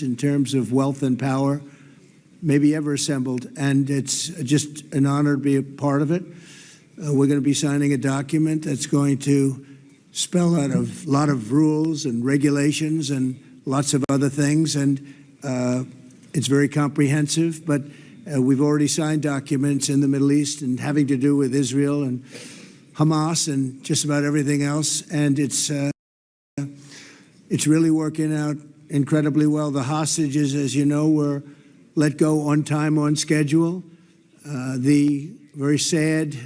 countries in terms of wealth and power maybe ever assembled, and it's just an honor to be a part of it. We're going to be signing a document that's going to spell out a lot of rules and regulations and lots of other things, and it's very comprehensive, but we've already signed documents in the Middle East and having to do with Israel and Hamas and just about everything else, and it's really working out incredibly well. The hostages, as you know, were let go on time, on schedule. The very sad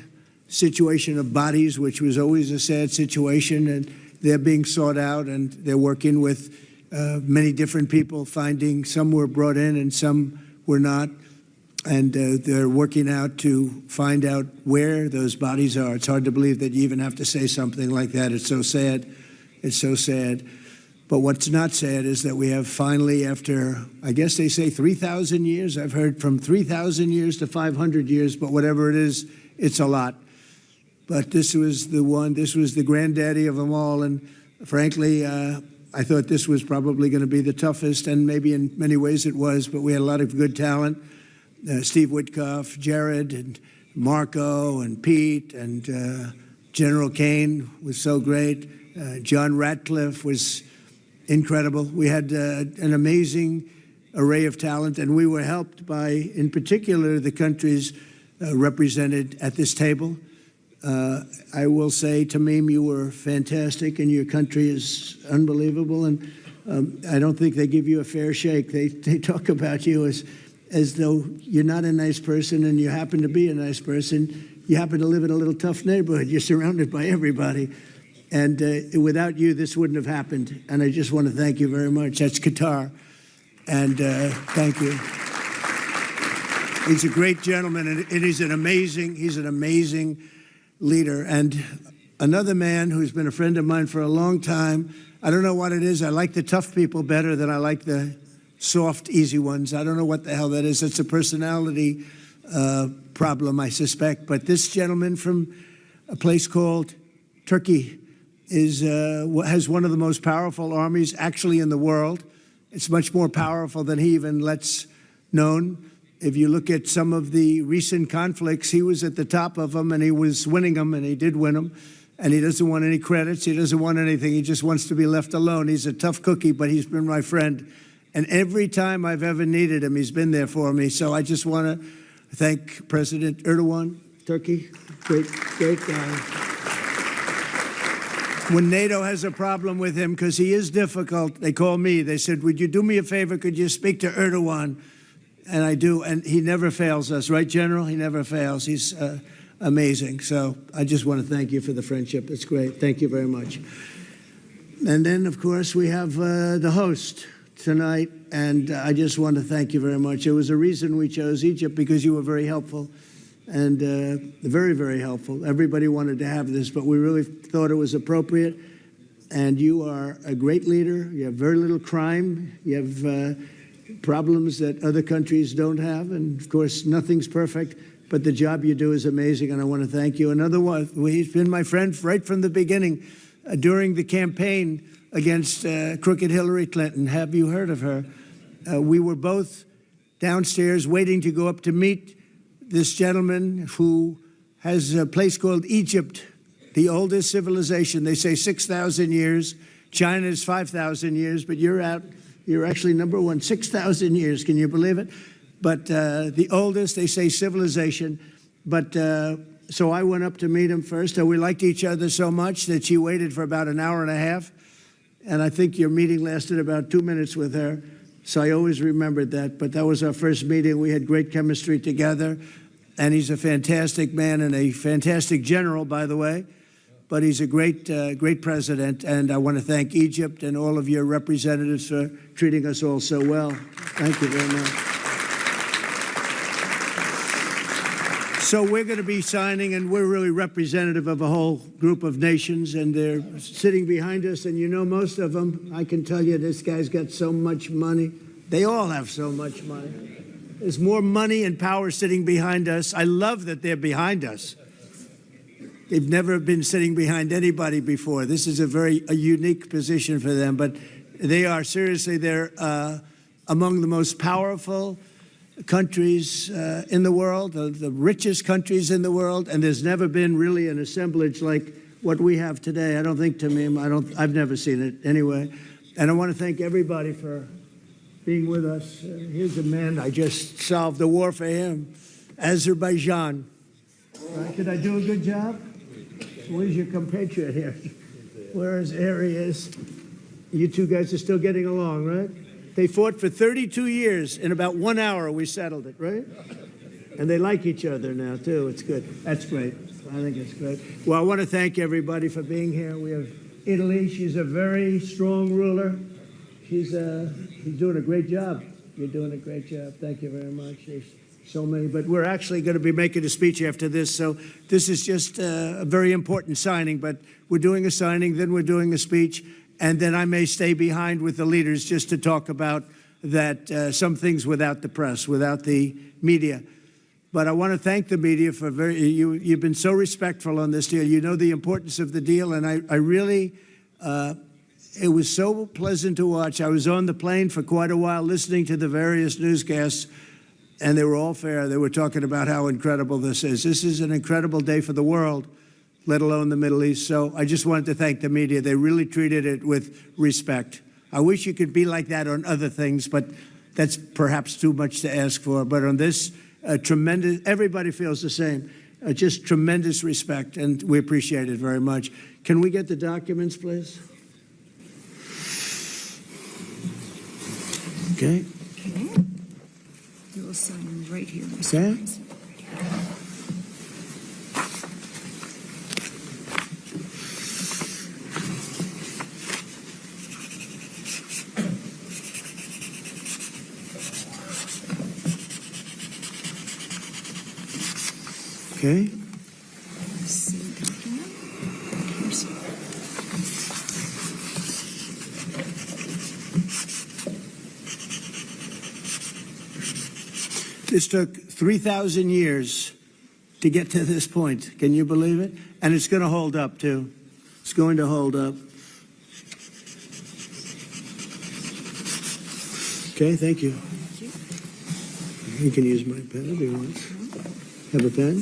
situation of bodies, which was always a sad situation, and they're being sought out, and they're working with many different people, finding some were brought in and some were not, and they're working out to find out where those bodies are. It's hard to believe that you even have to say something like that. It's so sad. It's so sad. But what's not sad is that we have finally, after, I guess they say 3,000 years, I've heard from 3,000 years to 500 years, but whatever it is, it's a lot. But this was the one, this was the granddaddy of them all, and frankly, I thought this was probably going to be the toughest, and maybe in many ways it was, but we had a lot of good talent. Steve Witkoff, Jared, and Marco, and Pete, and General Kane was so great. John Ratcliffe was incredible. We had an amazing array of talent, and we were helped by, in particular, the countries represented at this table. I will say, Tamim, you were fantastic, and your country is unbelievable, and I don't think they give you a fair shake. They talk about you as though you're not a nice person, and you happen to be a nice person. You happen to live in a little tough neighborhood. You're surrounded by everybody, and without you, this wouldn't have happened, and I just want to thank you very much. That's Qatar, and thank you. He's a great gentleman, and he's an amazing leader. And another man who's been a friend of mine for a long time, I don't know what it is. I like the tough people better than I like the soft, easy ones. I don't know what the hell that is. It's a personality problem, I suspect. But this gentleman from a place called Turkey has one of the most powerful armies actually in the world. It's much more powerful than he even lets known. If you look at some of the recent conflicts, he was at the top of them, and he was winning them, and he did win them. And he doesn't want any credits. He doesn't want anything. He just wants to be left alone. He's a tough cookie, but he's been my friend. And every time I've ever needed him, he's been there for me. So I just want to thank President Erdogan, Turkey, great guy. When NATO has a problem with him, because he is difficult, they call me. They said, would you do me a favor? Could you speak to Erdogan? And I do, and he never fails us, right, General? He never fails. He's amazing. So I just want to thank you for the friendship. It's great. Thank you very much. And then, of course, we have the host tonight, and I just want to thank you very much. There was a reason we chose Egypt, because you were very helpful, and very, very helpful. Everybody wanted to have this, but we really thought it was appropriate, and you are a great leader. You have very little crime. You have problems that other countries don't have, and of course nothing's perfect, but the job you do is amazing, and I want to thank you. Another one, he's been my friend right from the beginning, during the campaign against crooked Hillary Clinton. Have you heard of her? We were both downstairs waiting to go up to meet this gentleman who has a place called Egypt, the oldest civilization. They say 6,000 years. China's 5,000 years, but you're actually number one, 6,000 years. Can you believe it? But the oldest, they say, civilization. But so I went up to meet him first. And we liked each other so much that she waited for about an hour and a half. And I think your meeting lasted about 2 minutes with her. So I always remembered that. But that was our first meeting. We had great chemistry together. And he's a fantastic man and a fantastic general, by the way. But he's a great president, and I want to thank Egypt and all of your representatives for treating us all so well. Thank you very much. So we're going to be signing, and we're really representative of a whole group of nations, and they're sitting behind us, and you know most of them. I can tell you this guy's got so much money. They all have so much money. There's more money and power sitting behind us. I love that they're behind us. They've never been sitting behind anybody before. This is a unique position for them, but they are seriously, they're among the most powerful countries in the world, the richest countries in the world, and there's never been really an assemblage like what we have today. I don't think, Tamim, I've never seen it anyway. And I want to thank everybody for being with us. Here's a man, I just solved the war for him, Azerbaijan. Right? Did I do a good job? Where's your compatriot here? Where's Arias? You two guys are still getting along, right? They fought for 32 years. In about 1 hour, we settled it, right? And they like each other now, too. It's good. That's great. I think it's great. Well, I want to thank everybody for being here. We have Italy. She's a very strong ruler. She's doing a great job. You're doing a great job. Thank you very much. There's so many. But we're actually going to be making a speech after this. So this is just a very important signing. But we're doing a signing, then we're doing a speech. And then I may stay behind with the leaders just to talk about that, some things without the press, without the media. But I want to thank the media for you've been so respectful on this deal. You know the importance of the deal, and I really, it was so pleasant to watch. I was on the plane for quite a while listening to the various newscasts, and they were all fair. They were talking about how incredible this is. This is an incredible day for the world, let alone the Middle East. So I just wanted to thank the media. They really treated it with respect. I wish you could be like that on other things, but that's perhaps too much to ask for. But on this, tremendous, everybody feels the same. Just tremendous respect, and we appreciate it very much. Can we get the documents, please? Okay. Okay. You will sign right here. Okay. Okay. See document. Here's This took 3,000 years to get to this point. Can you believe it? And it's going to hold up, too. It's going to hold up. Okay, thank you. Thank you. You can use my pen if you want. Have a pen?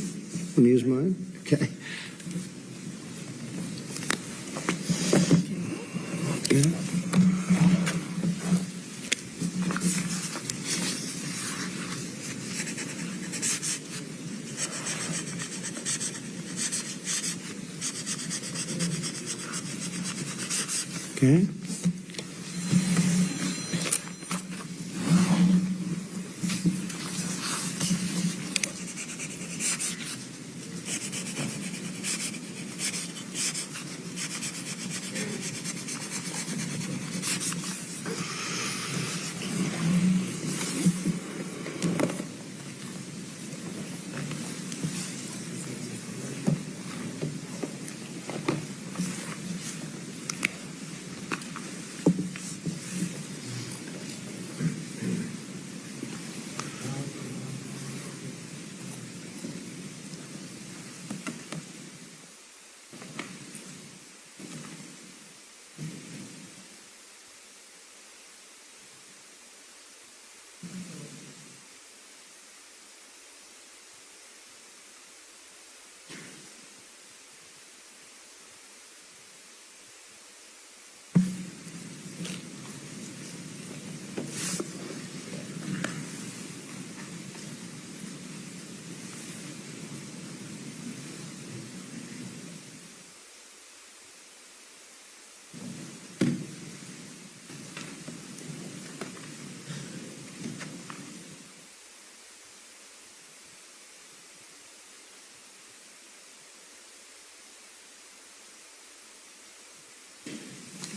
Can you use mine? Okay. Okay. Okay. Okay.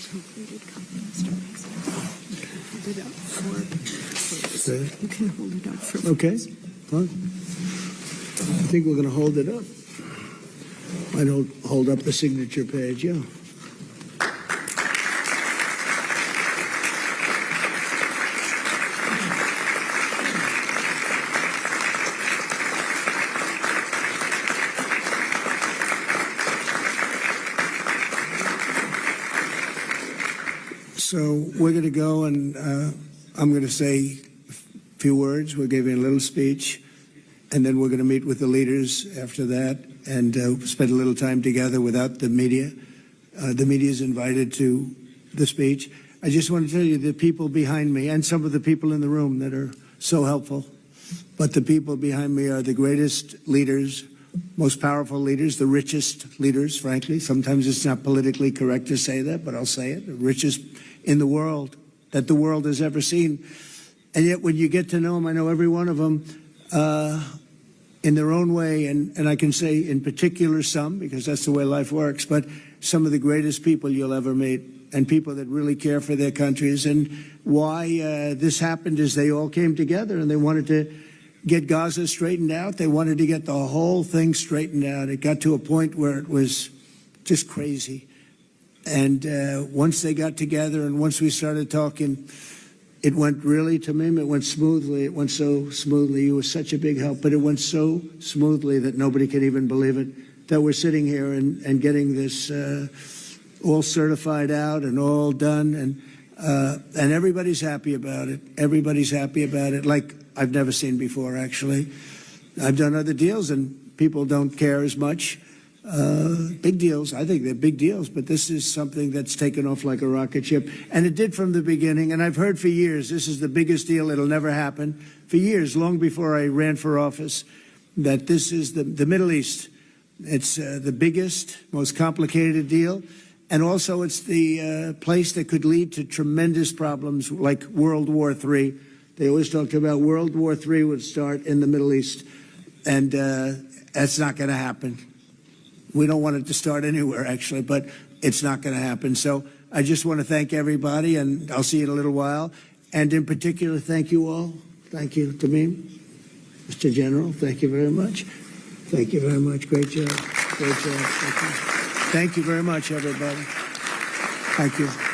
Completed copy, Mr. President. You can hold it up for Okay. You can hold it up for Okay. Well, I think we're going to hold it up. I don't hold up the signature page, yeah. So we're going to go, and I'm going to say a few words. We're giving a little speech, and then we're going to meet with the leaders after that and spend a little time together without the media. The media is invited to the speech. I just want to tell you the people behind me and some of the people in the room that are so helpful, but the people behind me are the greatest leaders, most powerful leaders, the richest leaders, frankly. Sometimes it's not politically correct to say that, but I'll say it, the richest in the world that the world has ever seen. And yet when you get to know them, I know every one of them in their own way, and I can say in particular some, because that's the way life works, but some of the greatest people you'll ever meet, and people that really care for their countries. And why this happened is they all came together and they wanted to get Gaza straightened out. They wanted to get the whole thing straightened out. It got to a point where it was just crazy. And once they got together and once we started talking, it went really, Tamim, it went smoothly. It went so smoothly. You were such a big help, but it went so smoothly that nobody could even believe it, that we're sitting here and getting this all certified out and all done. And everybody's happy about it. Everybody's happy about it, like I've never seen before, actually. I've done other deals and people don't care as much. Big deals, I think they're big deals, but this is something that's taken off like a rocket ship. And it did from the beginning, and I've heard for years, this is the biggest deal, it'll never happen. For years, long before I ran for office, that this is the Middle East. It's the biggest, most complicated deal. And also it's the place that could lead to tremendous problems like World War III. They always talked about World War III would start in the Middle East, and that's not going to happen. We don't want it to start anywhere, actually, but it's not going to happen. So I just want to thank everybody, and I'll see you in a little while. And in particular, thank you all. Thank you, Tamim. Mr. General, thank you very much. Thank you very much. Great job. Great job. Thank you very much, everybody. Thank you.